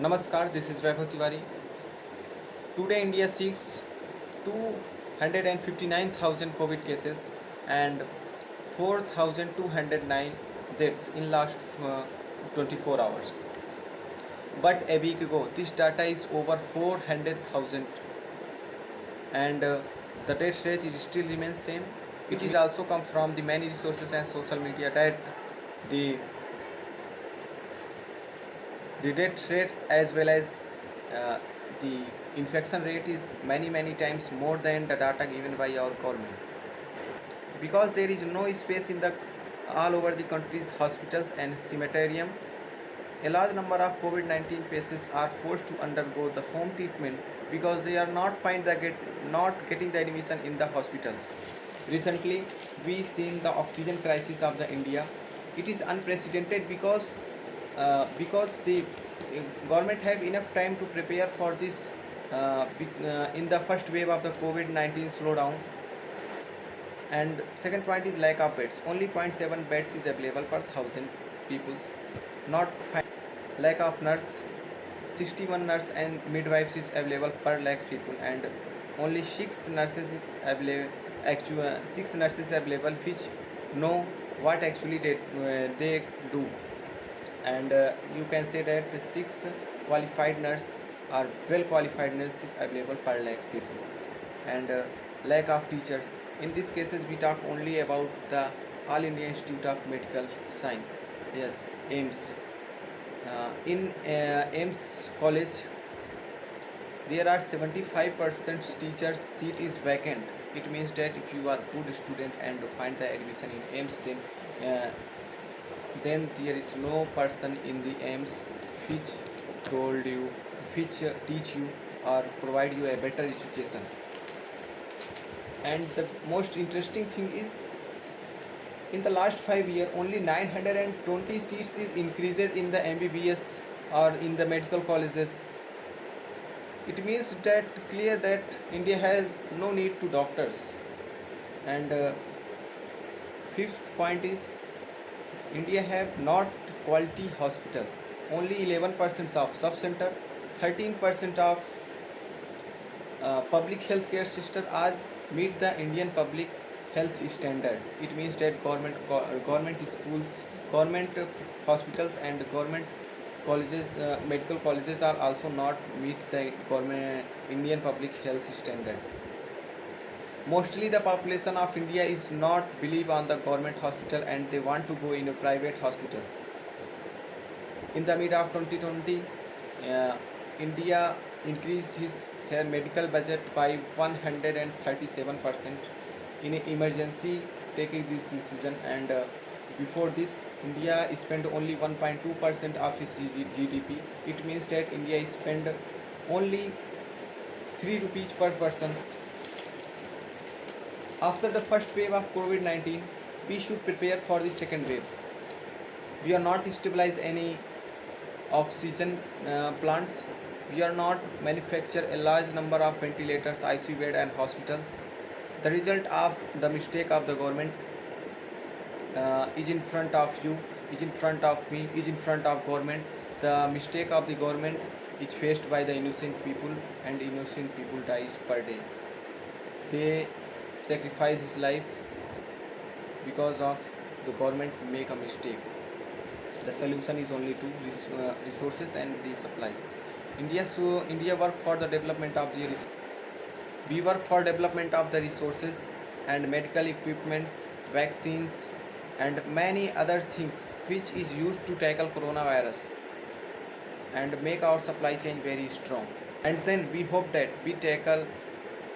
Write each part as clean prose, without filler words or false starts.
Namaskar, this is Vaibhav Tiwari. Today India seeks 259,000 COVID cases and 4,209 deaths in last 24 hours. But a week ago, this data is over 400,000 and the death rate is still remains same. It is also come from the many resources and social media that the the death rates as well as uh, the infection rate is many times more than the data given by our government, because there is no space in the all over the country's hospitals and cemeterium. A large number of COVID-19 patients are forced to undergo the home treatment because they are not getting the admission in the hospitals. Recently we seen the oxygen crisis of the India. It is unprecedented because the government have enough time to prepare for this in the first wave of the COVID-19 slowdown. And second point is lack of beds. Only 0.7 beds is available per 1,000 people. Not lack of nurse. 61 nurse and midwives is available per lakh people, and only 6 nurses is available. Actually, 6 nurses available which know what actually they do. And you can say that 6 qualified nurses are well qualified nurses available per lakh people. And lack of teachers. In these cases we talk only about the All India Institute of Medical Science, yes, AIMS. In AIMS college there are 75% teachers seat is vacant. It means that if you are good student and find the admission in AIMS, then there is no person in the AIMS which told you, which teach you or provide you a better education. And the most interesting thing is, in the last 5 years only 920 seats is increases in the MBBS or in the medical colleges. It means that clear that India has no need to doctors. And fifth point is, India have not quality hospital. Only 11% of sub-center, 13% of public health care system are meet the Indian public health standard. It means that government schools, government hospitals and government colleges, medical colleges are also not meet the government Indian public health standard. Mostly the population of India is not believe on the government hospital and they want to go in a private hospital. In the mid of 2020, India increased his medical budget by 137% in an emergency taking this decision. And before this India spent only 1.2% of its GDP. It means that India spent only 3 rupees per person. After the first wave of COVID-19, we should prepare for the second wave. We are not stabilize any oxygen plants. We are not manufacture a large number of ventilators, ICU bed and hospitals. The result of the mistake of the government is in front of you, is in front of me, is in front of government. The mistake of the government is faced by the innocent people, and innocent people dies per day. They sacrifice his life because of the government make a mistake. The solution is only two, resources and the supply. India work for the development of the we work for development of the resources and medical equipments, vaccines and many other things which is used to tackle coronavirus and make our supply chain very strong. And then we hope that we tackle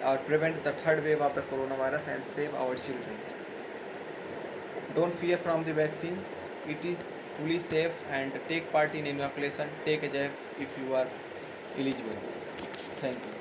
or prevent the third wave of the coronavirus and save our children. Don't fear from the vaccines. It is fully safe, and take part in inoculation. Take a jab if you are eligible. Thank you.